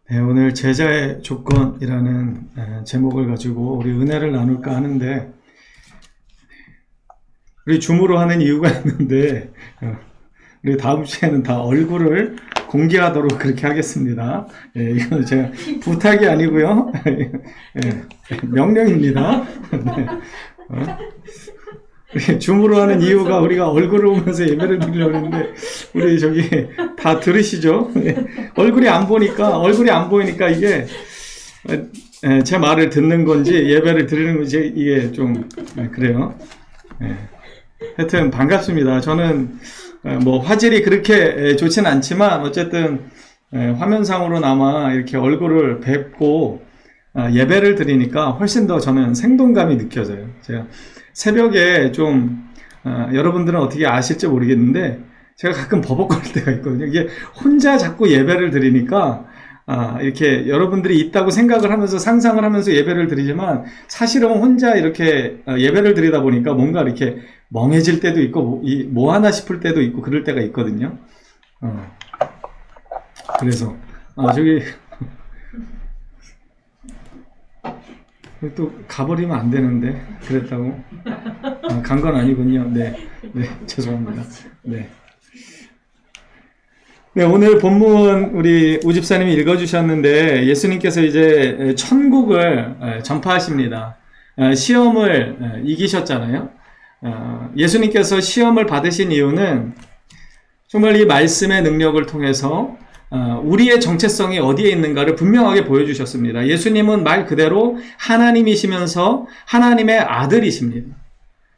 네, 오늘 제자의 조건이라는 제목을 가지고 우리 은혜를 나눌까 하는데, 우리 줌으로 하는 이유가 있는데, 우리 다음 주에는 다 얼굴을 공개하도록 그렇게 하겠습니다. 예, 이건 제가 부탁이 아니고요. 예, 명령입니다. 네. 줌으로 하는 이유가 우리가 얼굴을 보면서 예배를 드리려고 했는데, 우리 저기 다 들으시죠? 얼굴이 안 보이니까 이게 제 말을 듣는 건지 예배를 드리는 건지 이게 좀 그래요. 하여튼 반갑습니다. 저는 뭐 화질이 그렇게 좋지는 않지만 어쨌든 화면상으로나마 이렇게 얼굴을 뵙고 예배를 드리니까 훨씬 더 저는 생동감이 느껴져요. 제가 새벽에 좀 여러분들은 어떻게 아실지 모르겠는데 제가 가끔 버벅거릴 때가 있거든요. 이게 혼자 자꾸 예배를 드리니까 이렇게 여러분들이 있다고 생각을 하면서 상상을 하면서 예배를 드리지만 사실은 혼자 이렇게 예배를 드리다 보니까 뭔가 이렇게 멍해질 때도 있고 뭐 하나 싶을 때도 있고 그럴 때가 있거든요. 그래서 저기 또 가버리면 안 되는데 그랬다고 간 건 아니군요. 네, 죄송합니다. 네. 네, 오늘 본문 우리 우집사님이 읽어주셨는데 예수님께서 이제 천국을 전파하십니다. 시험을 이기셨잖아요. 예수님께서 시험을 받으신 이유는 정말 이 말씀의 능력을 통해서 우리의 정체성이 어디에 있는가를 분명하게 보여주셨습니다. 예수님은 말 그대로 하나님이시면서 하나님의 아들이십니다.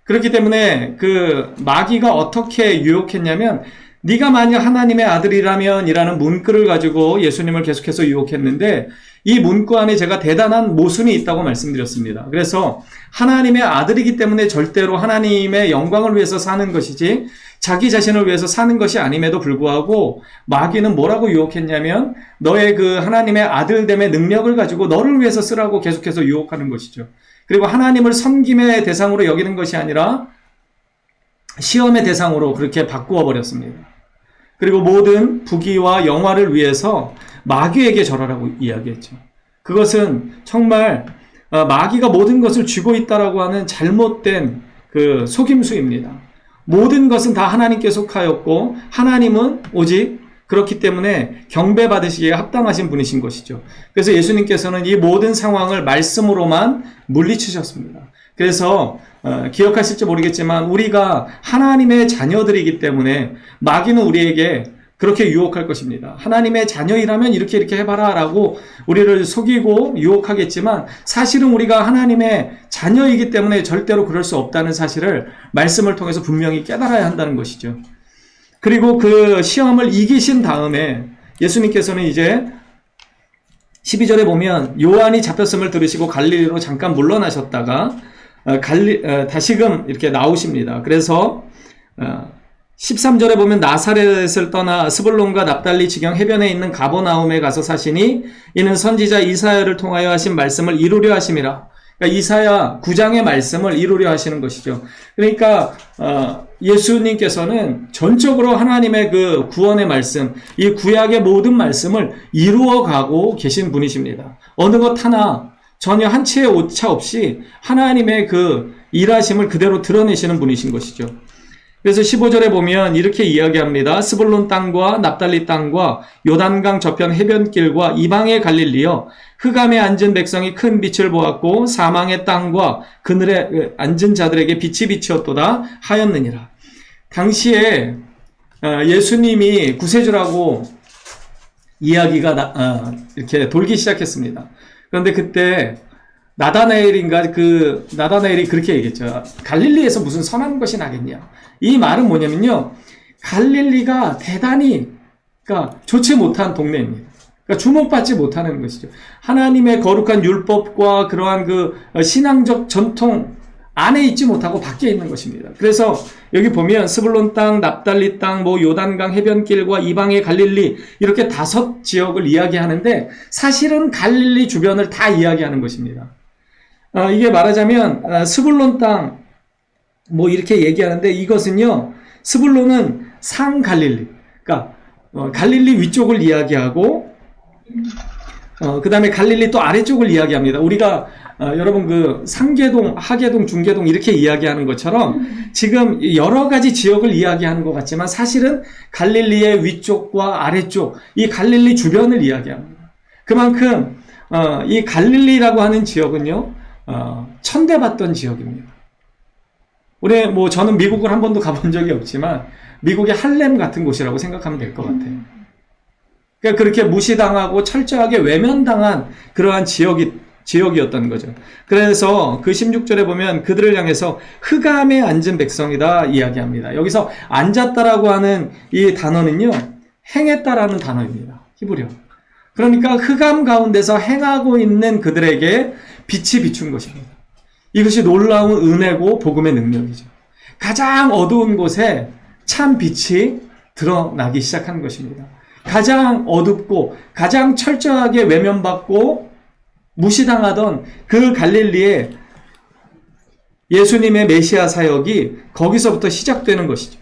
그렇기 때문에 그 마귀가 어떻게 유혹했냐면 네가 만약 하나님의 아들이라면 이라는 문구를 가지고 예수님을 계속해서 유혹했는데 이 문구 안에 제가 대단한 모순이 있다고 말씀드렸습니다. 그래서 하나님의 아들이기 때문에 절대로 하나님의 영광을 위해서 사는 것이지 자기 자신을 위해서 사는 것이 아님에도 불구하고 마귀는 뭐라고 유혹했냐면 너의 그 하나님의 아들됨의 능력을 가지고 너를 위해서 쓰라고 계속해서 유혹하는 것이죠. 그리고 하나님을 섬김의 대상으로 여기는 것이 아니라 시험의 대상으로 그렇게 바꾸어 버렸습니다. 그리고 모든 부귀와 영화를 위해서 마귀에게 절하라고 이야기했죠. 그것은 정말 마귀가 모든 것을 쥐고 있다라고 하는 잘못된 그 속임수입니다. 모든 것은 다 하나님께 속하였고 하나님은 오직 그렇기 때문에 경배받으시기에 합당하신 분이신 것이죠. 그래서 예수님께서는 이 모든 상황을 말씀으로만 물리치셨습니다. 그래서 기억하실지 모르겠지만 우리가 하나님의 자녀들이기 때문에 마귀는 우리에게 그렇게 유혹할 것입니다. 하나님의 자녀이라면 이렇게 해봐라 라고 우리를 속이고 유혹하겠지만 사실은 우리가 하나님의 자녀이기 때문에 절대로 그럴 수 없다는 사실을 말씀을 통해서 분명히 깨달아야 한다는 것이죠. 그리고 그 시험을 이기신 다음에 예수님께서는 이제 12절에 보면 요한이 잡혔음을 들으시고 갈릴리로 잠깐 물러나셨다가 다시금 이렇게 나오십니다. 그래서 13절에 보면 나사렛을 떠나 스불론과 납달리 지경 해변에 있는 가버나움에 가서 사시니 이는 선지자 이사야를 통하여 하신 말씀을 이루려 하심이라. 그러니까 이사야 9장의 말씀을 이루려 하시는 것이죠. 그러니까 예수님께서는 전적으로 하나님의 그 구원의 말씀, 이 구약의 모든 말씀을 이루어 가고 계신 분이십니다. 어느 것 하나 전혀 한 치의 오차 없이 하나님의 그 일하심을 그대로 드러내시는 분이신 것이죠. 그래서 15절에 보면 이렇게 이야기합니다. 스불론 땅과 납달리 땅과 요단강 저편 해변길과 이방의 갈릴리여 흑암에 앉은 백성이 큰 빛을 보았고 사망의 땅과 그늘에 앉은 자들에게 빛이 비치었도다 하였느니라. 당시에 예수님이 구세주라고 이야기가 이렇게 돌기 시작했습니다. 그런데 그때 나다나엘이 그렇게 얘기했죠. 갈릴리에서 무슨 선한 것이 나겠냐. 이 말은 뭐냐면요. 갈릴리가 대단히 그러니까 좋지 못한 동네입니다. 그러니까 주목받지 못하는 것이죠. 하나님의 거룩한 율법과 그러한 그 신앙적 전통 안에 있지 못하고 밖에 있는 것입니다. 그래서 여기 보면 스불론 땅, 납달리 땅, 요단강 해변길과 이방의 갈릴리 이렇게 5 지역을 이야기하는데 사실은 갈릴리 주변을 다 이야기하는 것입니다. 이게 말하자면 스불론 땅 이렇게 얘기하는데 이것은요 스불론은 상갈릴리 그러니까 갈릴리 위쪽을 이야기하고 그 다음에 갈릴리 또 아래쪽을 이야기합니다. 우리가 여러분 그 상계동, 하계동, 중계동 이렇게 이야기하는 것처럼 지금 여러 가지 지역을 이야기하는 것 같지만 사실은 갈릴리의 위쪽과 아래쪽, 이 갈릴리 주변을 이야기합니다. 그만큼 이 갈릴리라고 하는 지역은요, 천대받던 지역입니다. 우리 저는 미국을 한 번도 가본 적이 없지만 미국의 할렘 같은 곳이라고 생각하면 될 것 같아요. 그러니까 그렇게 무시당하고 철저하게 외면당한 그러한 지역이었던 거죠. 그래서 그 16절에 보면 그들을 향해서 흑암에 앉은 백성이다 이야기합니다. 여기서 앉았다라고 하는 이 단어는요, 행했다라는 단어입니다. 히브리어. 그러니까 흑암 가운데서 행하고 있는 그들에게 빛이 비춘 것입니다. 이것이 놀라운 은혜고 복음의 능력이죠. 가장 어두운 곳에 참 빛이 드러나기 시작한 것입니다. 가장 어둡고 가장 철저하게 외면받고 무시당하던 그 갈릴리에 예수님의 메시아 사역이 거기서부터 시작되는 것이죠.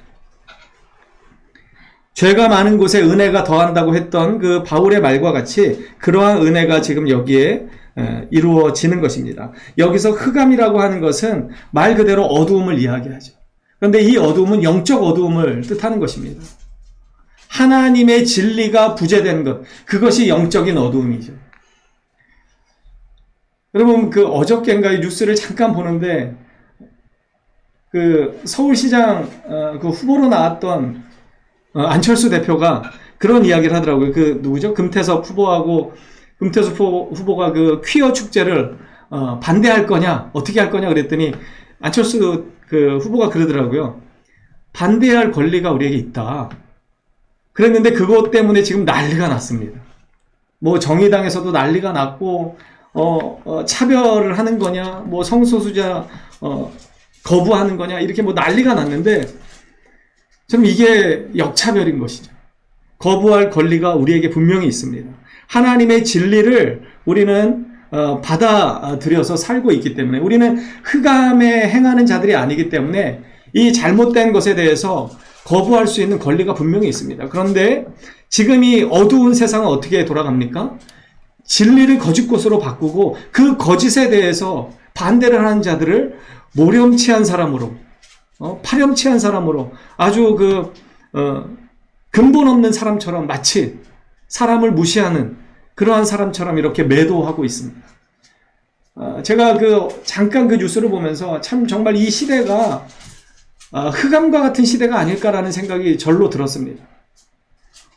죄가 많은 곳에 은혜가 더한다고 했던 그 바울의 말과 같이 그러한 은혜가 지금 여기에 이루어지는 것입니다. 여기서 흑암이라고 하는 것은 말 그대로 어두움을 이야기하죠. 그런데 이 어두움은 영적 어두움을 뜻하는 것입니다. 하나님의 진리가 부재된 것, 그것이 영적인 어두움이죠. 여러분, 그 어저께인가 뉴스를 잠깐 보는데 그 서울시장 그 후보로 나왔던 안철수 대표가 그런 이야기를 하더라고요. 그 누구죠? 금태섭 후보가 그 퀴어 축제를 반대할 거냐, 어떻게 할 거냐 그랬더니 안철수 그 후보가 그러더라고요. 반대할 권리가 우리에게 있다. 그랬는데 그것 때문에 지금 난리가 났습니다. 정의당에서도 난리가 났고, 차별을 하는 거냐, 성소수자, 거부하는 거냐, 이렇게 난리가 났는데, 좀 이게 역차별인 것이죠. 거부할 권리가 우리에게 분명히 있습니다. 하나님의 진리를 우리는 받아들여서 살고 있기 때문에 우리는 흑암에 행하는 자들이 아니기 때문에 이 잘못된 것에 대해서 거부할 수 있는 권리가 분명히 있습니다. 그런데 지금 이 어두운 세상은 어떻게 돌아갑니까? 진리를 거짓것으로 바꾸고 그 거짓에 대해서 반대를 하는 자들을 모렴치한 사람으로, 파렴치한 사람으로 아주 근본 없는 사람처럼 마치 사람을 무시하는 그러한 사람처럼 이렇게 매도하고 있습니다. 제가 잠깐 그 뉴스를 보면서 참 정말 이 시대가 흑암과 같은 시대가 아닐까라는 생각이 절로 들었습니다.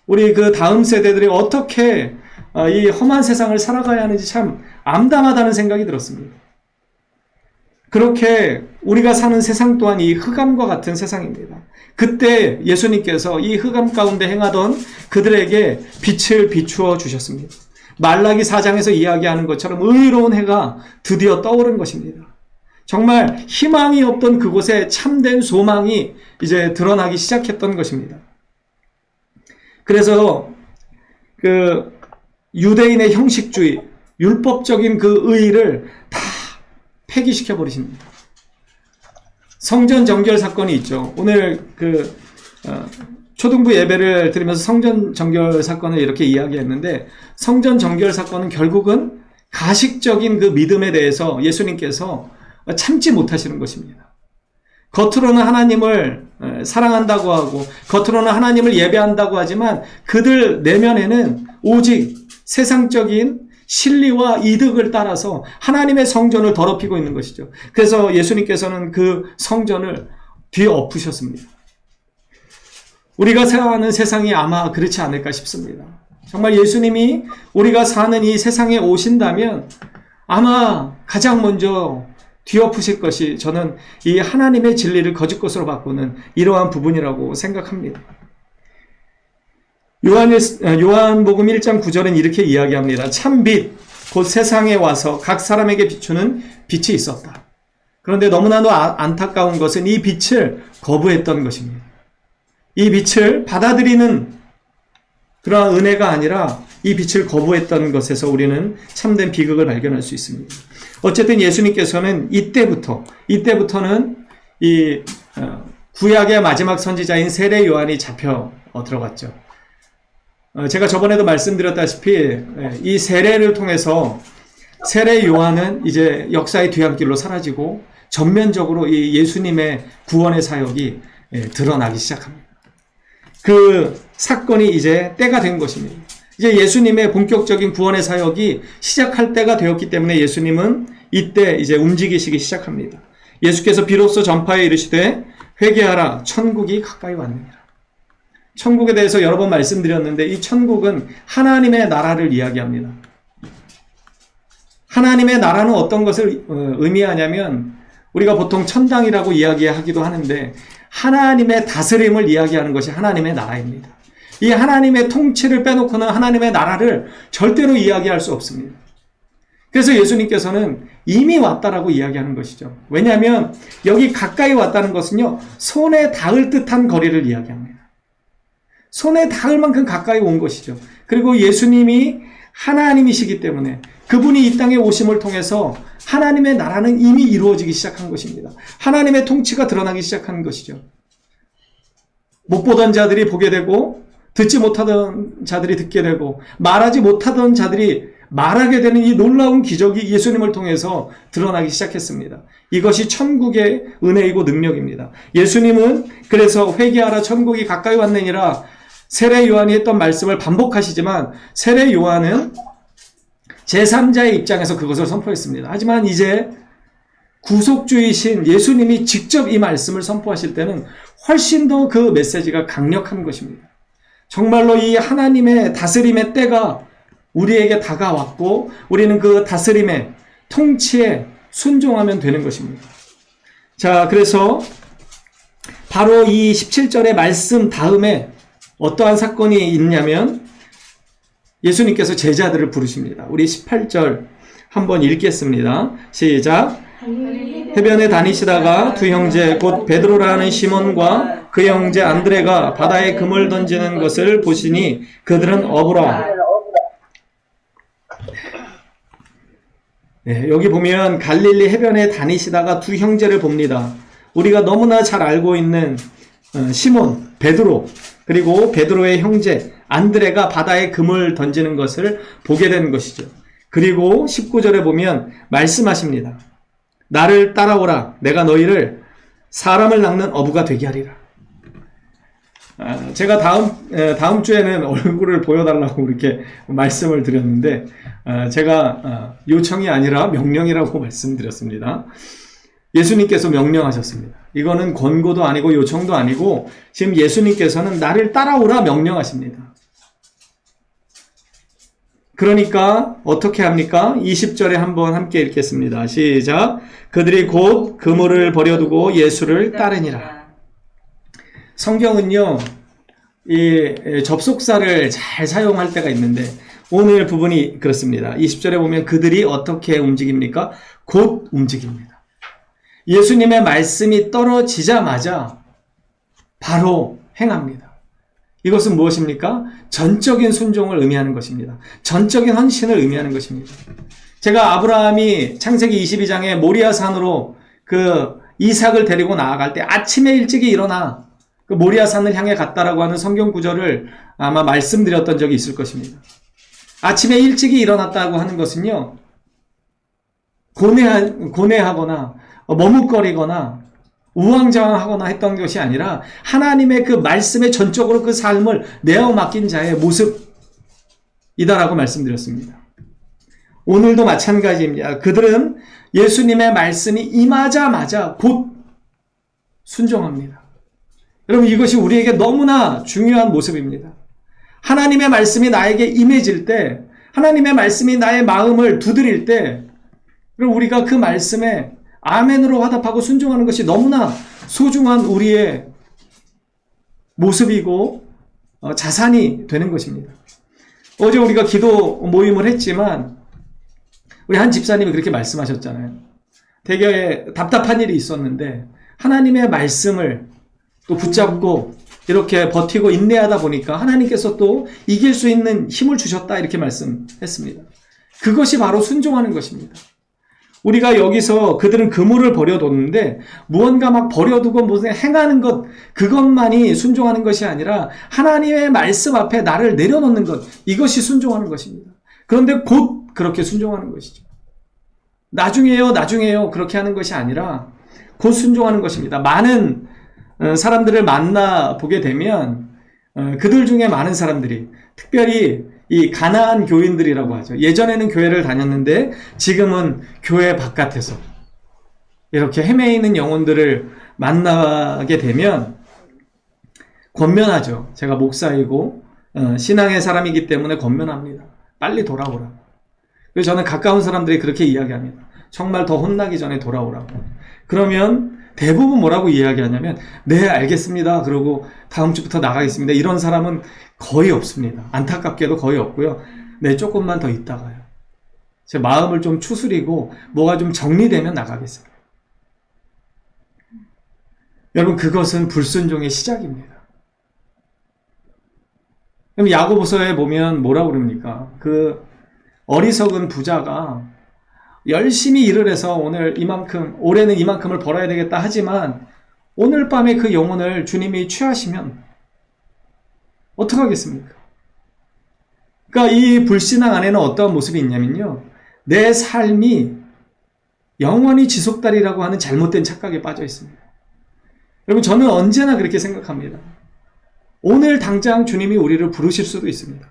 우리 그 다음 세대들이 어떻게 이 험한 세상을 살아가야 하는지 참 암담하다는 생각이 들었습니다. 그렇게 우리가 사는 세상 또한 이 흑암과 같은 세상입니다. 그때 예수님께서 이 흑암 가운데 행하던 그들에게 빛을 비추어 주셨습니다. 말라기 4장에서 이야기하는 것처럼 의로운 해가 드디어 떠오른 것입니다. 정말 희망이 없던 그곳에 참된 소망이 이제 드러나기 시작했던 것입니다. 그래서 그 유대인의 형식주의, 율법적인 그 의의를 다 폐기시켜 버리십니다. 성전 정결 사건이 있죠. 오늘 초등부 예배를 드리면서 성전 정결 사건을 이렇게 이야기했는데, 성전 정결 사건은 결국은 가식적인 그 믿음에 대해서 예수님께서 참지 못하시는 것입니다. 겉으로는 하나님을 사랑한다고 하고 겉으로는 하나님을 예배한다고 하지만 그들 내면에는 오직 세상적인 실리와 이득을 따라서 하나님의 성전을 더럽히고 있는 것이죠. 그래서 예수님께서는 그 성전을 뒤엎으셨습니다. 우리가 사는 세상이 아마 그렇지 않을까 싶습니다. 정말 예수님이 우리가 사는 이 세상에 오신다면 아마 가장 먼저 뒤엎으실 것이 저는 이 하나님의 진리를 거짓것으로 바꾸는 이러한 부분이라고 생각합니다. 요한복음 1장 9절은 이렇게 이야기합니다. 참빛 곧 세상에 와서 각 사람에게 비추는 빛이 있었다. 그런데 너무나도 안타까운 것은 이 빛을 거부했던 것입니다. 이 빛을 받아들이는 그러한 은혜가 아니라 이 빛을 거부했던 것에서 우리는 참된 비극을 발견할 수 있습니다. 어쨌든 예수님께서는 이때부터는 이 구약의 마지막 선지자인 세례 요한이 잡혀 들어갔죠. 제가 저번에도 말씀드렸다시피 이 세례를 통해서 세례 요한은 이제 역사의 뒤안길로 사라지고 전면적으로 이 예수님의 구원의 사역이 드러나기 시작합니다. 그 사건이 이제 때가 된 것입니다. 이제 예수님의 본격적인 구원의 사역이 시작할 때가 되었기 때문에 예수님은 이때 이제 움직이시기 시작합니다. 예수께서 비로소 전파에 이르시되 회개하라 천국이 가까이 왔느니라. 천국에 대해서 여러 번 말씀드렸는데 이 천국은 하나님의 나라를 이야기합니다. 하나님의 나라는 어떤 것을 의미하냐면 우리가 보통 천당이라고 이야기하기도 하는데 하나님의 다스림을 이야기하는 것이 하나님의 나라입니다. 이 하나님의 통치를 빼놓고는 하나님의 나라를 절대로 이야기할 수 없습니다. 그래서 예수님께서는 이미 왔다라고 이야기하는 것이죠. 왜냐하면 여기 가까이 왔다는 것은요, 손에 닿을 듯한 거리를 이야기합니다. 손에 닿을 만큼 가까이 온 것이죠. 그리고 예수님이 하나님이시기 때문에 그분이 이 땅에 오심을 통해서 하나님의 나라는 이미 이루어지기 시작한 것입니다. 하나님의 통치가 드러나기 시작한 것이죠. 못 보던 자들이 보게 되고 듣지 못하던 자들이 듣게 되고 말하지 못하던 자들이 말하게 되는 이 놀라운 기적이 예수님을 통해서 드러나기 시작했습니다. 이것이 천국의 은혜이고 능력입니다. 예수님은 그래서 회개하라 천국이 가까이 왔느니라 세례 요한이 했던 말씀을 반복하시지만 세례 요한은 제3자의 입장에서 그것을 선포했습니다. 하지만 이제 구속주이신 예수님이 직접 이 말씀을 선포하실 때는 훨씬 더 그 메시지가 강력한 것입니다. 정말로 이 하나님의 다스림의 때가 우리에게 다가왔고 우리는 그 다스림의 통치에 순종하면 되는 것입니다. 자, 그래서 바로 이 17절의 말씀 다음에 어떠한 사건이 있냐면 예수님께서 제자들을 부르십니다. 우리 18절 한번 읽겠습니다. 시작. 해변에 다니시다가 두 형제 곧 베드로라는 시몬과 그 형제 안드레가 바다에 금을 던지는 것을 보시니 그들은 어부라. 네, 여기 보면 갈릴리 해변에 다니시다가 두 형제를 봅니다. 우리가 너무나 잘 알고 있는 시몬, 베드로, 그리고 베드로의 형제 안드레가 바다에 금을 던지는 것을 보게 되는 것이죠. 그리고 19절에 보면 말씀하십니다. 나를 따라오라. 내가 너희를 사람을 낚는 어부가 되게 하리라. 제가 다음 주에는 얼굴을 보여달라고 이렇게 말씀을 드렸는데 제가 요청이 아니라 명령이라고 말씀드렸습니다. 예수님께서 명령하셨습니다. 이거는 권고도 아니고 요청도 아니고 지금 예수님께서는 나를 따라오라 명령하십니다. 그러니까 어떻게 합니까? 20절에 한번 함께 읽겠습니다. 시작. 그들이 곧 그물을 버려두고 예수를 따르니라. 성경은요, 이 접속사를 잘 사용할 때가 있는데 오늘 부분이 그렇습니다. 20절에 보면 그들이 어떻게 움직입니까? 곧 움직입니다. 예수님의 말씀이 떨어지자마자 바로 행합니다. 이것은 무엇입니까? 전적인 순종을 의미하는 것입니다. 전적인 헌신을 의미하는 것입니다. 제가 아브라함이 창세기 22장에 모리아산으로 그 이삭을 데리고 나아갈 때 아침에 일찍이 일어나 그 모리아산을 향해 갔다라고 하는 성경 구절을 아마 말씀드렸던 적이 있을 것입니다. 아침에 일찍이 일어났다고 하는 것은요, 고뇌하거나 머뭇거리거나 우왕좌왕하거나 했던 것이 아니라 하나님의 그 말씀에 전적으로 그 삶을 내어 맡긴 자의 모습이다라고 말씀드렸습니다. 오늘도 마찬가지입니다. 그들은 예수님의 말씀이 임하자마자 곧 순종합니다. 여러분, 이것이 우리에게 너무나 중요한 모습입니다. 하나님의 말씀이 나에게 임해질 때, 하나님의 말씀이 나의 마음을 두드릴 때, 그럼 우리가 그 말씀에 아멘으로 화답하고 순종하는 것이 너무나 소중한 우리의 모습이고 자산이 되는 것입니다. 어제 우리가 기도 모임을 했지만 우리 한 집사님이 그렇게 말씀하셨잖아요. 되게 답답한 일이 있었는데 하나님의 말씀을 또 붙잡고 이렇게 버티고 인내하다 보니까 하나님께서 또 이길 수 있는 힘을 주셨다 이렇게 말씀했습니다. 그것이 바로 순종하는 것입니다. 우리가 여기서 그들은 그물을 버려뒀는데 무언가 막 버려두고 무슨 행하는 것, 그것만이 순종하는 것이 아니라 하나님의 말씀 앞에 나를 내려놓는 것, 이것이 순종하는 것입니다. 그런데 곧 그렇게 순종하는 것이죠. 나중에요 그렇게 하는 것이 아니라 곧 순종하는 것입니다. 많은 사람들을 만나보게 되면 그들 중에 많은 사람들이, 특별히 이 가나안 교인들이라고 하죠. 예전에는 교회를 다녔는데 지금은 교회 바깥에서 이렇게 헤매이는 영혼들을 만나게 되면 권면하죠. 제가 목사이고 신앙의 사람이기 때문에 권면합니다. 빨리 돌아오라고. 그래서 저는 가까운 사람들이 그렇게 이야기합니다. 정말 더 혼나기 전에 돌아오라고. 그러면 대부분 뭐라고 이야기하냐면 네 알겠습니다. 그러고 다음 주부터 나가겠습니다. 이런 사람은 거의 없습니다. 안타깝게도 거의 없고요. 네 조금만 더 있다가요. 제 마음을 좀 추스리고 뭐가 좀 정리되면 나가겠습니다. 여러분 그것은 불순종의 시작입니다. 그럼 야고보서에 보면 뭐라고 그럽니까? 그 어리석은 부자가 열심히 일을 해서 올해는 이만큼을 벌어야 되겠다 하지만 오늘 밤에 그 영혼을 주님이 취하시면 어떡하겠습니까? 그러니까 이 불신앙 안에는 어떠한 모습이 있냐면요. 내 삶이 영원히 지속되리라고 하는 잘못된 착각에 빠져 있습니다. 여러분 저는 언제나 그렇게 생각합니다. 오늘 당장 주님이 우리를 부르실 수도 있습니다.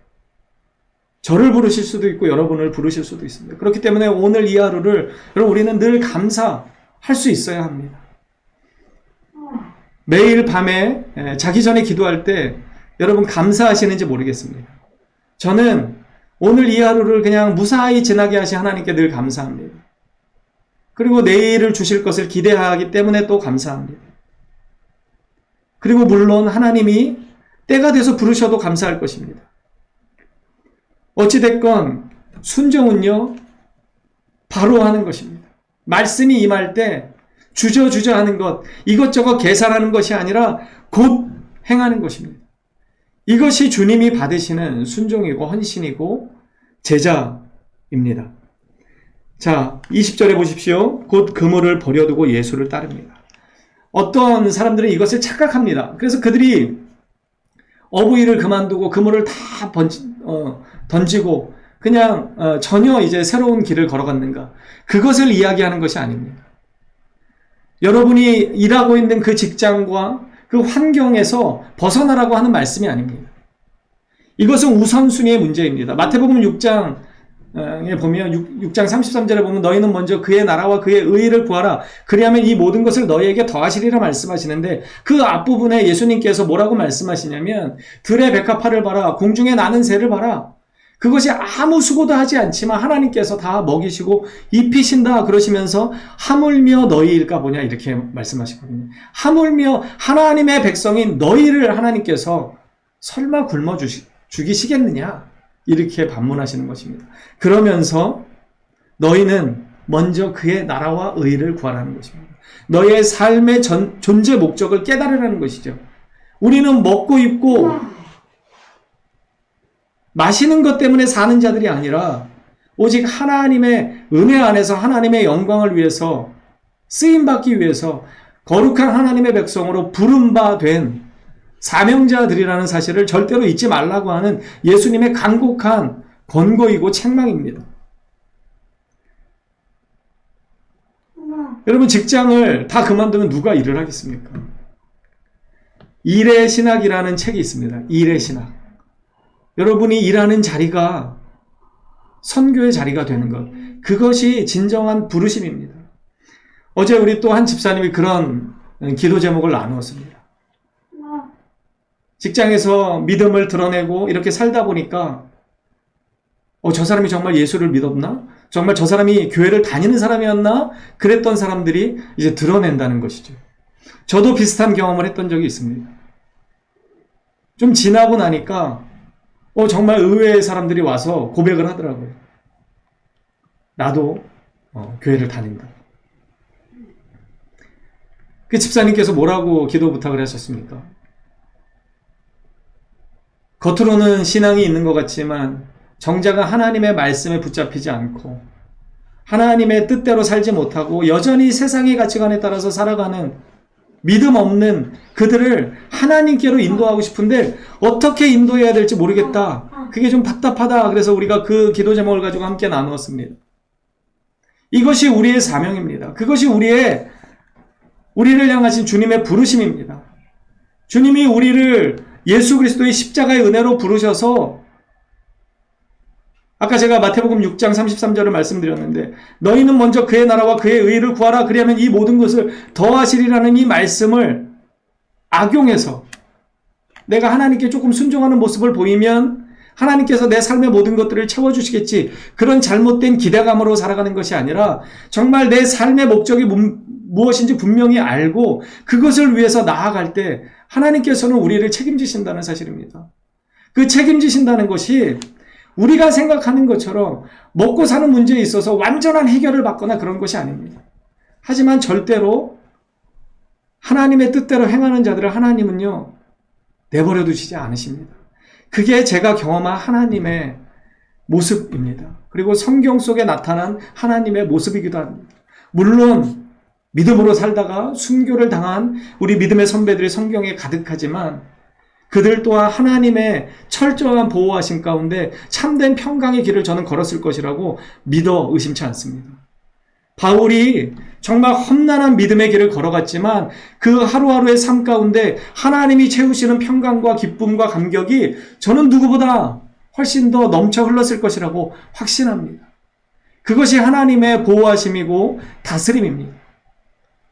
저를 부르실 수도 있고 여러분을 부르실 수도 있습니다. 그렇기 때문에 오늘 이 하루를 여러분 우리는 늘 감사할 수 있어야 합니다. 매일 밤에 자기 전에 기도할 때 여러분 감사하시는지 모르겠습니다. 저는 오늘 이 하루를 그냥 무사히 지나게 하신 하나님께 늘 감사합니다. 그리고 내일을 주실 것을 기대하기 때문에 또 감사합니다. 그리고 물론 하나님이 때가 돼서 부르셔도 감사할 것입니다. 어찌됐건 순종은요 바로 하는 것입니다. 말씀이 임할 때 주저주저 하는 것, 이것저것 계산하는 것이 아니라 곧 행하는 것입니다. 이것이 주님이 받으시는 순종이고 헌신이고 제자입니다. 자, 20절에 보십시오. 곧 그물을 버려두고 예수를 따릅니다. 어떤 사람들은 이것을 착각합니다. 그래서 그들이 어부일을 그만두고 그물을 다 던지고 그냥 전혀 이제 새로운 길을 걸어갔는가, 그것을 이야기하는 것이 아닙니다. 여러분이 일하고 있는 그 직장과 그 환경에서 벗어나라고 하는 말씀이 아닙니다. 이것은 우선순위의 문제입니다. 마태복음 6장에 보면 6장 33절에 보면 너희는 먼저 그의 나라와 그의 의의를 구하라. 그리하면 이 모든 것을 너희에게 더하시리라 말씀하시는데, 그 앞부분에 예수님께서 뭐라고 말씀하시냐면 들의 백합화를 봐라, 공중에 나는 새를 봐라. 그것이 아무 수고도 하지 않지만 하나님께서 다 먹이시고 입히신다 그러시면서 하물며 너희일까 보냐 이렇게 말씀하시거든요. 하물며 하나님의 백성인 너희를 하나님께서 설마 굶어 죽이시겠느냐 이렇게 반문하시는 것입니다. 그러면서 너희는 먼저 그의 나라와 의를 구하라는 것입니다. 너희의 삶의 존재 목적을 깨달으라는 것이죠. 우리는 먹고 입고 마시는 것 때문에 사는 자들이 아니라 오직 하나님의 은혜 안에서 하나님의 영광을 위해서 쓰임받기 위해서 거룩한 하나님의 백성으로 부름받은 사명자들이라는 사실을 절대로 잊지 말라고 하는 예수님의 간곡한 권고이고 책망입니다. 여러분 직장을 다 그만두면 누가 일을 하겠습니까? 일의 신학이라는 책이 있습니다. 일의 신학. 여러분이 일하는 자리가 선교의 자리가 되는 것, 그것이 진정한 부르심입니다. 어제 우리 또 한 집사님이 그런 기도 제목을 나누었습니다. 직장에서 믿음을 드러내고 이렇게 살다 보니까 저 사람이 정말 예수를 믿었나? 정말 저 사람이 교회를 다니는 사람이었나? 그랬던 사람들이 이제 드러낸다는 것이죠. 저도 비슷한 경험을 했던 적이 있습니다. 좀 지나고 나니까 정말 의외의 사람들이 와서 고백을 하더라고요. 나도 교회를 다닌다. 그 집사님께서 뭐라고 기도 부탁을 하셨습니까? 겉으로는 신앙이 있는 것 같지만 정작 하나님의 말씀에 붙잡히지 않고 하나님의 뜻대로 살지 못하고 여전히 세상의 가치관에 따라서 살아가는 믿음 없는 그들을 하나님께로 인도하고 싶은데 어떻게 인도해야 될지 모르겠다. 그게 좀 답답하다. 그래서 우리가 그 기도 제목을 가지고 함께 나누었습니다. 이것이 우리의 사명입니다. 그것이 우리를 향하신 주님의 부르심입니다. 주님이 우리를 예수 그리스도의 십자가의 은혜로 부르셔서 아까 제가 마태복음 6장 33절을 말씀드렸는데 너희는 먼저 그의 나라와 그의 의를 구하라. 그리하면 이 모든 것을 더하시리라는 이 말씀을 악용해서 내가 하나님께 조금 순종하는 모습을 보이면 하나님께서 내 삶의 모든 것들을 채워주시겠지. 그런 잘못된 기대감으로 살아가는 것이 아니라 정말 내 삶의 목적이 무엇인지 분명히 알고 그것을 위해서 나아갈 때 하나님께서는 우리를 책임지신다는 사실입니다. 그 책임지신다는 것이 우리가 생각하는 것처럼 먹고 사는 문제에 있어서 완전한 해결을 받거나 그런 것이 아닙니다. 하지만 절대로 하나님의 뜻대로 행하는 자들을 하나님은요, 내버려 두시지 않으십니다. 그게 제가 경험한 하나님의 모습입니다. 그리고 성경 속에 나타난 하나님의 모습이기도 합니다. 물론 믿음으로 살다가 순교를 당한 우리 믿음의 선배들이 성경에 가득하지만 그들 또한 하나님의 철저한 보호하심 가운데 참된 평강의 길을 저는 걸었을 것이라고 믿어 의심치 않습니다. 바울이 정말 험난한 믿음의 길을 걸어갔지만 그 하루하루의 삶 가운데 하나님이 채우시는 평강과 기쁨과 감격이 저는 누구보다 훨씬 더 넘쳐 흘렀을 것이라고 확신합니다. 그것이 하나님의 보호하심이고 다스림입니다.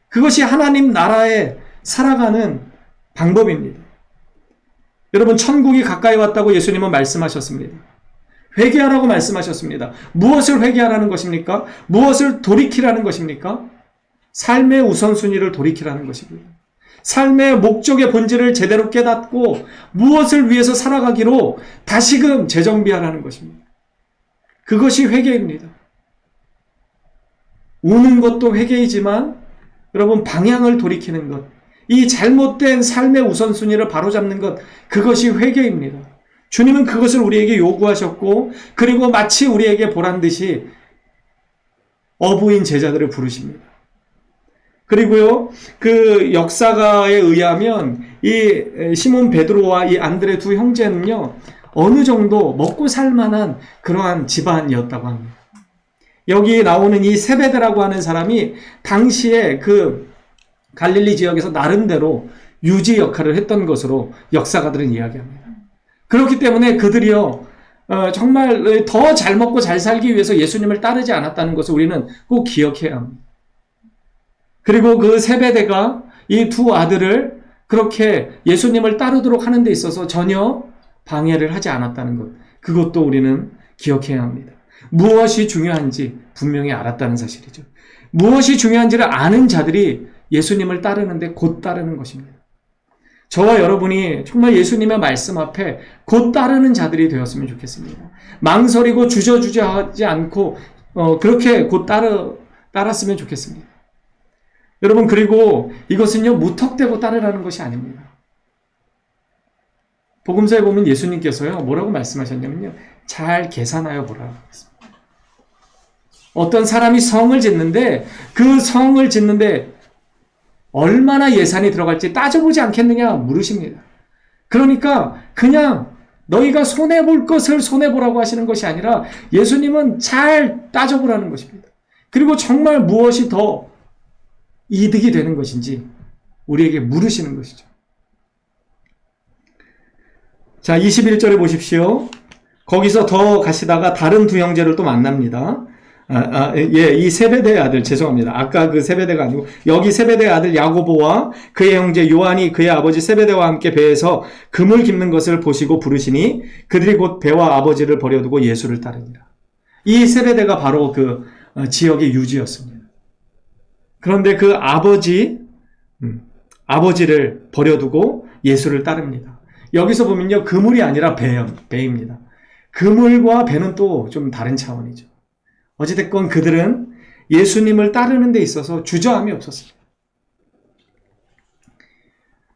그것이 하나님 나라에 살아가는 방법입니다. 여러분, 천국이 가까이 왔다고 예수님은 말씀하셨습니다. 회개하라고 말씀하셨습니다. 무엇을 회개하라는 것입니까? 무엇을 돌이키라는 것입니까? 삶의 우선순위를 돌이키라는 것입니다. 삶의 목적의 본질을 제대로 깨닫고 무엇을 위해서 살아가기로 다시금 재정비하라는 것입니다. 그것이 회개입니다. 우는 것도 회개이지만 여러분, 방향을 돌이키는 것, 이 잘못된 삶의 우선순위를 바로잡는 것, 그것이 회개입니다. 주님은 그것을 우리에게 요구하셨고 그리고 마치 우리에게 보란 듯이 어부인 제자들을 부르십니다. 그리고요, 그 역사가에 의하면 이 시몬 베드로와 이 안드레 두 형제는요, 어느 정도 먹고 살 만한 그러한 집안이었다고 합니다. 여기 나오는 이 세베대라고 하는 사람이 당시에 그 갈릴리 지역에서 나름대로 유지 역할을 했던 것으로 역사가들은 이야기합니다. 그렇기 때문에 그들이요, 정말 더 잘 먹고 잘 살기 위해서 예수님을 따르지 않았다는 것을 우리는 꼭 기억해야 합니다. 그리고 그 세베대가 이 두 아들을 그렇게 예수님을 따르도록 하는 데 있어서 전혀 방해를 하지 않았다는 것, 그것도 우리는 기억해야 합니다. 무엇이 중요한지 분명히 알았다는 사실이죠. 무엇이 중요한지를 아는 자들이 예수님을 따르는데 곧 따르는 것입니다. 저와 여러분이 정말 예수님의 말씀 앞에 곧 따르는 자들이 되었으면 좋겠습니다. 망설이고 주저주저하지 않고 그렇게 곧 따랐으면 좋겠습니다. 여러분, 그리고 이것은요, 무턱대고 따르라는 것이 아닙니다. 복음서에 보면 예수님께서요, 뭐라고 말씀하셨냐면요, 잘 계산하여 보라. 어떤 사람이 성을 짓는데 그 성을 짓는데 얼마나 예산이 들어갈지 따져보지 않겠느냐 물으십니다. 그러니까 그냥 너희가 손해볼 것을 손해보라고 하시는 것이 아니라 예수님은 잘 따져보라는 것입니다. 그리고 정말 무엇이 더 이득이 되는 것인지 우리에게 물으시는 것이죠. 자, 21절에 보십시오. 거기서 더 가시다가 다른 두 형제를 또 만납니다. 이 세베대의 아들, 죄송합니다. 아까 그 세베대가 아니고, 여기 세베대의 아들 야고보와 그의 형제 요한이 그의 아버지 세베대와 함께 배에서 금을 깁는 것을 보시고 부르시니 그들이 곧 배와 아버지를 버려두고 예수를 따르니라. 이 세베대가 바로 그 지역의 유지였습니다. 그런데 그 아버지를 버려두고 예수를 따릅니다. 여기서 보면요, 그물이 아니라 배입니다. 그물과 배는 또 좀 다른 차원이죠. 어찌됐건 그들은 예수님을 따르는 데 있어서 주저함이 없었습니다.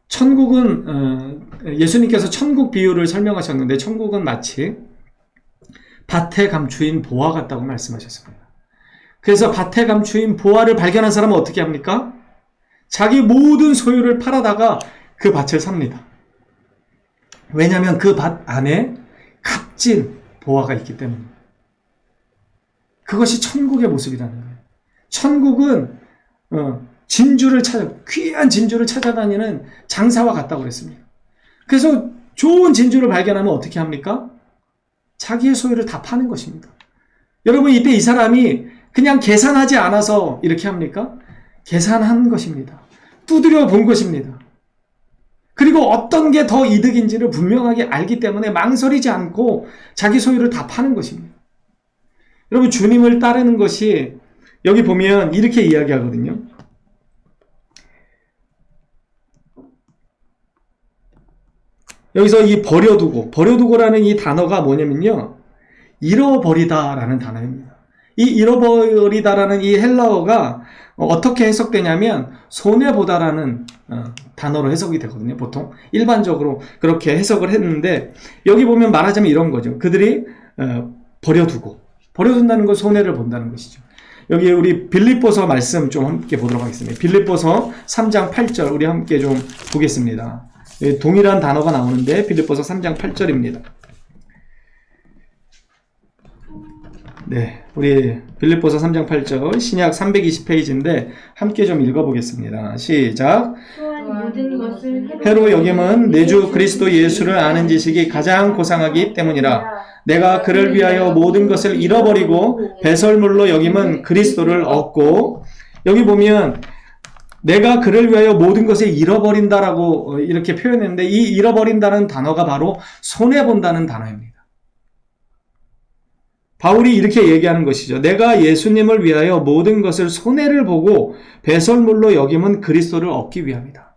천국은, 예수님께서 천국 비유를 설명하셨는데 천국은 마치 밭에 감추인 보화 같다고 말씀하셨습니다. 그래서 밭에 감추인 보화를 발견한 사람은 어떻게 합니까? 자기 모든 소유를 팔아다가 그 밭을 삽니다. 왜냐하면 그 밭 안에 값진 보화가 있기 때문입니다. 그것이 천국의 모습이라는 거예요. 천국은 진주를 귀한 진주를 찾아다니는 장사와 같다고 그랬습니다. 그래서 좋은 진주를 발견하면 어떻게 합니까? 자기의 소유를 다 파는 것입니다. 여러분, 이때 이 사람이 그냥 계산하지 않아서 이렇게 합니까? 계산한 것입니다. 두드려 본 것입니다. 그리고 어떤 게 더 이득인지를 분명하게 알기 때문에 망설이지 않고 자기 소유를 다 파는 것입니다. 여러분, 주님을 따르는 것이 여기 보면 이렇게 이야기하거든요. 여기서 이 버려두고라는 이 단어가 뭐냐면요, 잃어버리다라는 단어입니다. 이 잃어버리다라는 이 헬라어가 어떻게 해석되냐면 손해보다라는 단어로 해석이 되거든요. 보통 일반적으로 그렇게 해석을 했는데, 여기 보면 말하자면 이런 거죠. 그들이 버려둔다는 건 손해를 본다는 것이죠. 여기 우리 빌립보서 말씀 좀 함께 보도록 하겠습니다. 빌립보서 3장 8절 우리 함께 좀 보겠습니다. 동일한 단어가 나오는데 빌립보서 3장 8절입니다. 네, 우리 빌립보서 3장 8절 신약 320페이지인데 함께 좀 읽어보겠습니다. 시작. 또한 모든 것을 해로 여김은 내 주 그리스도 예수를 아는 지식이 가장 고상하기 때문이라. 내가 그를 위하여 모든 것을 잃어버리고 배설물로 여김은 그리스도를 얻고, 여기 보면 내가 그를 위하여 모든 것을 잃어버린다라고 이렇게 표현했는데, 이 잃어버린다는 단어가 바로 손해본다는 단어입니다. 바울이 이렇게 얘기하는 것이죠. 내가 예수님을 위하여 모든 것을 손해를 보고 배설물로 여김은 그리스도를 얻기 위함이다.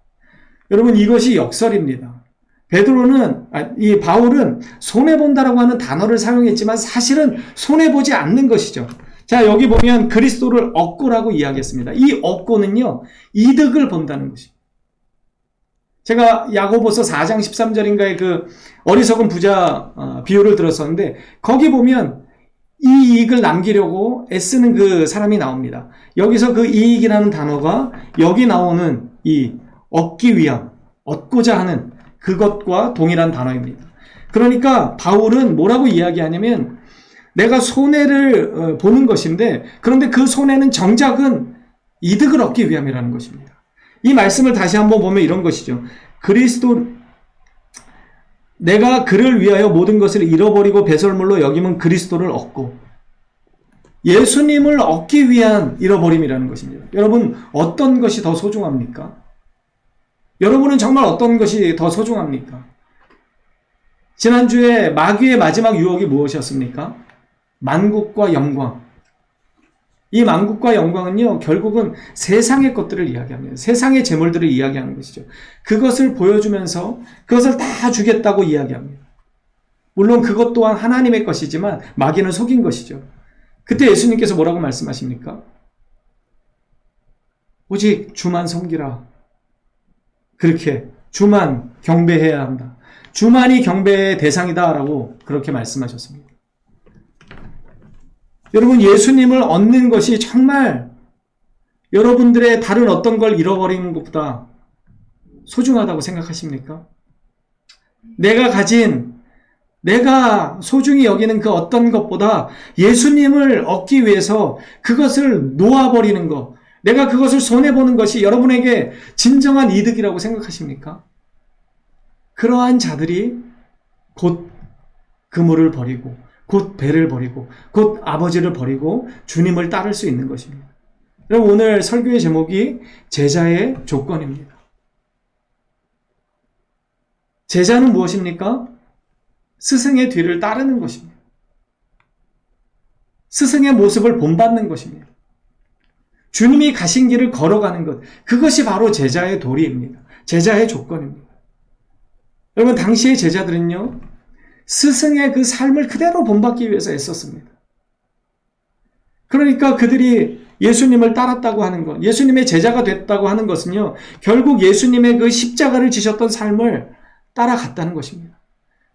여러분, 이것이 역설입니다. 이 바울은 손해본다라고 하는 단어를 사용했지만 사실은 손해보지 않는 것이죠. 자, 여기 보면 그리스도를 얻고라고 이야기했습니다. 이 얻고는요, 이득을 본다는 것입니다. 제가 야고보서 4장 13절인가에 그 어리석은 부자 비유를 들었었는데, 거기 보면 이 이익을 남기려고 애쓰는 그 사람이 나옵니다. 여기서 그 이익이라는 단어가 여기 나오는 이 얻기 위함, 얻고자 하는 그것과 동일한 단어입니다. 그러니까 바울은 뭐라고 이야기하냐면, 내가 손해를 보는 것인데, 그런데 그 손해는 정작은 이득을 얻기 위함이라는 것입니다. 이 말씀을 다시 한번 보면 이런 것이죠. 내가 그를 위하여 모든 것을 잃어버리고 배설물로 여김은 그리스도를 얻고, 예수님을 얻기 위한 잃어버림이라는 것입니다. 여러분, 어떤 것이 더 소중합니까? 여러분은 정말 어떤 것이 더 소중합니까? 지난주에 마귀의 마지막 유혹이 무엇이었습니까? 만국과 영광. 이 만국과 영광은요, 결국은 세상의 것들을 이야기합니다. 세상의 재물들을 이야기하는 것이죠. 그것을 보여주면서 그것을 다 주겠다고 이야기합니다. 물론 그것 또한 하나님의 것이지만 마귀는 속인 것이죠. 그때 예수님께서 뭐라고 말씀하십니까? 오직 주만 섬기라. 그렇게 주만 경배해야 한다. 주만이 경배의 대상이다라고 그렇게 말씀하셨습니다. 여러분, 예수님을 얻는 것이 정말 여러분들의 다른 어떤 걸 잃어버리는 것보다 소중하다고 생각하십니까? 내가 소중히 여기는 그 어떤 것보다 예수님을 얻기 위해서 그것을 놓아버리는 것, 내가 그것을 손해보는 것이 여러분에게 진정한 이득이라고 생각하십니까? 그러한 자들이 곧 그물을 버리고, 곧 배를 버리고, 곧 아버지를 버리고 주님을 따를 수 있는 것입니다. 여러분, 오늘 설교의 제목이 제자의 조건입니다. 제자는 무엇입니까? 스승의 뒤를 따르는 것입니다. 스승의 모습을 본받는 것입니다. 주님이 가신 길을 걸어가는 것, 그것이 바로 제자의 도리입니다. 제자의 조건입니다. 여러분, 당시의 제자들은요, 스승의 그 삶을 그대로 본받기 위해서 애썼습니다. 그러니까 그들이 예수님을 따랐다고 하는 것, 예수님의 제자가 됐다고 하는 것은요, 결국 예수님의 그 십자가를 지셨던 삶을 따라갔다는 것입니다.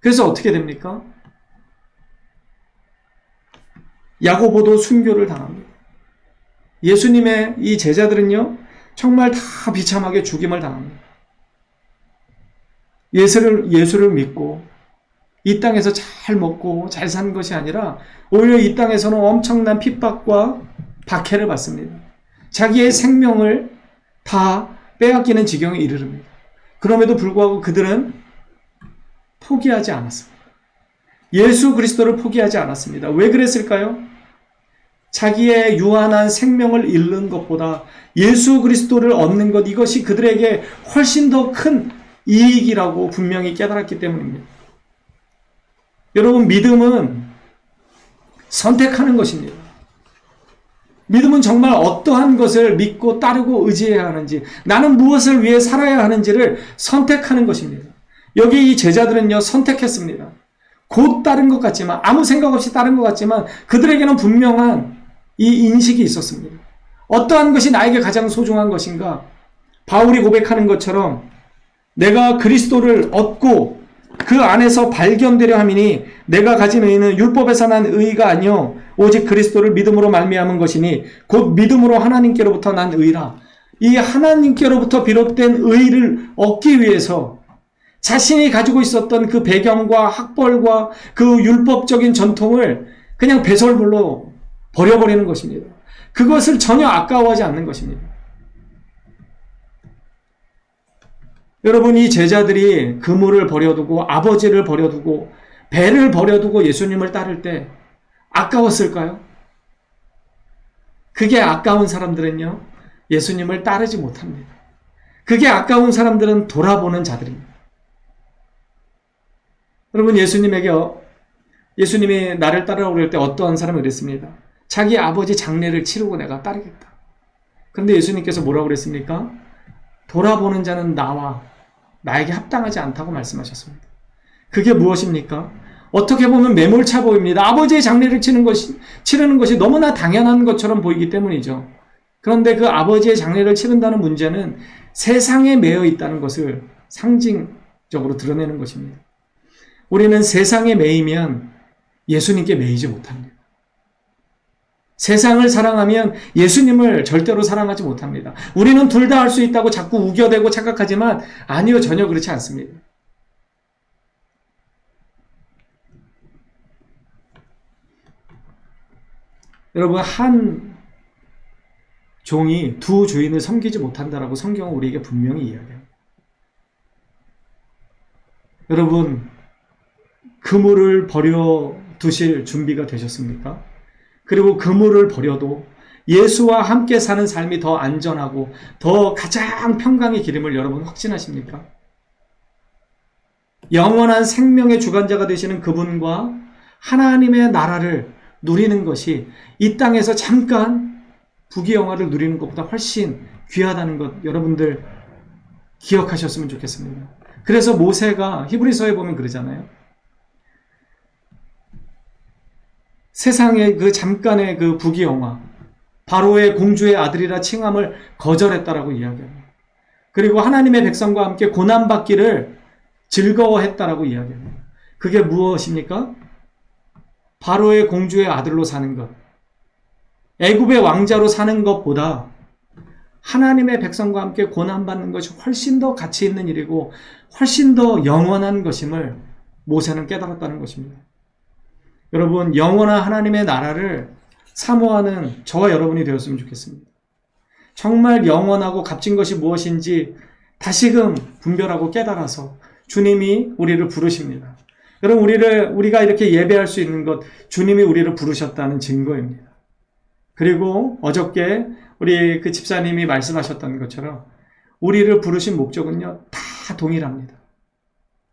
그래서 어떻게 됩니까? 야고보도 순교를 당합니다. 예수님의 이 제자들은요, 정말 다 비참하게 죽임을 당합니다. 예수를 믿고 이 땅에서 잘 먹고 잘 산 것이 아니라 오히려 이 땅에서는 엄청난 핍박과 박해를 받습니다. 자기의 생명을 다 빼앗기는 지경에 이르릅니다. 그럼에도 불구하고 그들은 포기하지 않았습니다. 예수 그리스도를 포기하지 않았습니다. 왜 그랬을까요? 자기의 유한한 생명을 잃는 것보다 예수 그리스도를 얻는 것, 이것이 그들에게 훨씬 더 큰 이익이라고 분명히 깨달았기 때문입니다. 여러분, 믿음은 선택하는 것입니다. 믿음은 정말 어떠한 것을 믿고 따르고 의지해야 하는지, 나는 무엇을 위해 살아야 하는지를 선택하는 것입니다. 여기 이 제자들은요, 선택했습니다. 곧 따른 것 같지만, 아무 생각 없이 따른 것 같지만 그들에게는 분명한 이 인식이 있었습니다. 어떠한 것이 나에게 가장 소중한 것인가? 바울이 고백하는 것처럼 내가 그리스도를 얻고 그 안에서 발견되려 함이니 내가 가진 의는 율법에서 난 의가 아니요 오직 그리스도를 믿음으로 말미암은 것이니 곧 믿음으로 하나님께로부터 난 의라. 이 하나님께로부터 비롯된 의를 얻기 위해서 자신이 가지고 있었던 그 배경과 학벌과 그 율법적인 전통을 그냥 배설물로 버려버리는 것입니다. 그것을 전혀 아까워하지 않는 것입니다. 여러분, 이 제자들이 그물을 버려두고 아버지를 버려두고 배를 버려두고 예수님을 따를 때 아까웠을까요? 그게 아까운 사람들은요, 예수님을 따르지 못합니다. 그게 아까운 사람들은 돌아보는 자들입니다. 여러분, 예수님이 나를 따르라고 그럴 때 어떠한 사람이 그랬습니다. 자기 아버지 장례를 치르고 내가 따르겠다. 그런데 예수님께서 뭐라고 그랬습니까? 돌아보는 자는 나에게 합당하지 않다고 말씀하셨습니다. 그게 무엇입니까? 어떻게 보면 매몰차 보입니다. 아버지의 장례를 치르는 것이 너무나 당연한 것처럼 보이기 때문이죠. 그런데 그 아버지의 장례를 치른다는 문제는 세상에 매여 있다는 것을 상징적으로 드러내는 것입니다. 우리는 세상에 매이면 예수님께 매이지 못합니다. 세상을 사랑하면 예수님을 절대로 사랑하지 못합니다. 우리는 둘 다 할 수 있다고 자꾸 우겨대고 착각하지만 아니요, 전혀 그렇지 않습니다. 여러분, 한 종이 두 주인을 섬기지 못한다라고 성경은 우리에게 분명히 이야기합니다. 여러분, 그물을 버려 두실 준비가 되셨습니까? 그리고 그물을 버려도 예수와 함께 사는 삶이 더 안전하고 더 가장 평강의 기름을 여러분 확신하십니까? 영원한 생명의 주관자가 되시는 그분과 하나님의 나라를 누리는 것이 이 땅에서 잠깐 부귀영화를 누리는 것보다 훨씬 귀하다는 것 여러분들 기억하셨으면 좋겠습니다. 그래서 모세가 히브리서에 보면 그러잖아요. 세상의 그 잠깐의 그 부귀영화, 바로의 공주의 아들이라 칭함을 거절했다라고 이야기합니다. 그리고 하나님의 백성과 함께 고난받기를 즐거워했다라고 이야기합니다. 그게 무엇입니까? 바로의 공주의 아들로 사는 것, 애굽의 왕자로 사는 것보다 하나님의 백성과 함께 고난받는 것이 훨씬 더 가치 있는 일이고 훨씬 더 영원한 것임을 모세는 깨달았다는 것입니다. 여러분, 영원한 하나님의 나라를 사모하는 저와 여러분이 되었으면 좋겠습니다. 정말 영원하고 값진 것이 무엇인지 다시금 분별하고 깨달아서 주님이 우리를 부르십니다. 여러분, 우리가 이렇게 예배할 수 있는 것, 주님이 우리를 부르셨다는 증거입니다. 그리고 어저께 우리 그 집사님이 말씀하셨던 것처럼 우리를 부르신 목적은요, 다 동일합니다.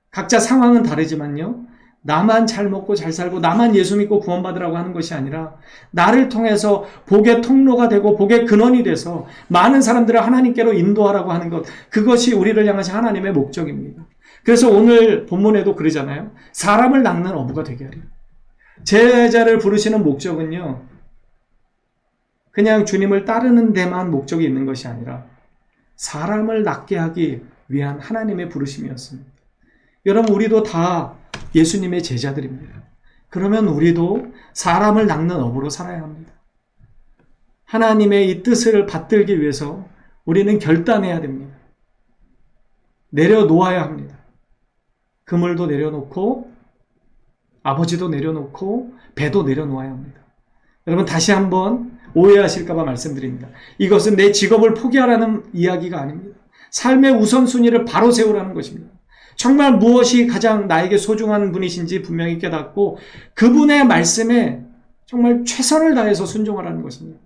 각자 상황은 다르지만요, 나만 잘 먹고 잘 살고 나만 예수 믿고 구원받으라고 하는 것이 아니라 나를 통해서 복의 통로가 되고 복의 근원이 돼서 많은 사람들을 하나님께로 인도하라고 하는 것, 그것이 우리를 향하신 하나님의 목적입니다. 그래서 오늘 본문에도 그러잖아요. 사람을 낚는 어부가 되게 하려. 제자를 부르시는 목적은요, 그냥 주님을 따르는 데만 목적이 있는 것이 아니라 사람을 낚게 하기 위한 하나님의 부르심이었습니다. 여러분, 우리도 다 예수님의 제자들입니다. 그러면 우리도 사람을 낚는 어부로 살아야 합니다. 하나님의 이 뜻을 받들기 위해서 우리는 결단해야 됩니다. 내려놓아야 합니다. 그물도 내려놓고 아버지도 내려놓고 배도 내려놓아야 합니다. 여러분 다시 한번 오해하실까 봐 말씀드립니다. 이것은 내 직업을 포기하라는 이야기가 아닙니다. 삶의 우선순위를 바로 세우라는 것입니다. 정말 무엇이 가장 나에게 소중한 분이신지 분명히 깨닫고 그분의 말씀에 정말 최선을 다해서 순종하라는 것입니다.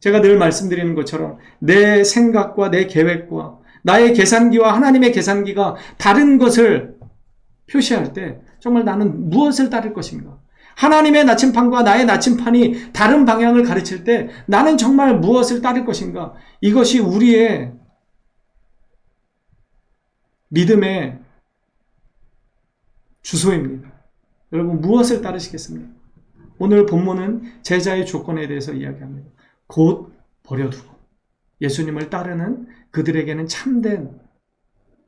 제가 늘 말씀드리는 것처럼 내 생각과 내 계획과 나의 계산기와 하나님의 계산기가 다른 것을 표시할 때 정말 나는 무엇을 따를 것인가? 하나님의 나침판과 나의 나침판이 다른 방향을 가르칠 때 나는 정말 무엇을 따를 것인가? 이것이 우리의 믿음의 주소입니다. 여러분 무엇을 따르시겠습니까? 오늘 본문은 제자의 조건에 대해서 이야기합니다. 곧 버려두고 예수님을 따르는 그들에게는 참된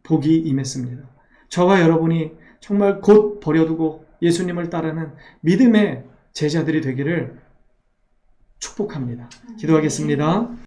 복이 임했습니다. 저와 여러분이 정말 곧 버려두고 예수님을 따르는 믿음의 제자들이 되기를 축복합니다. 기도하겠습니다.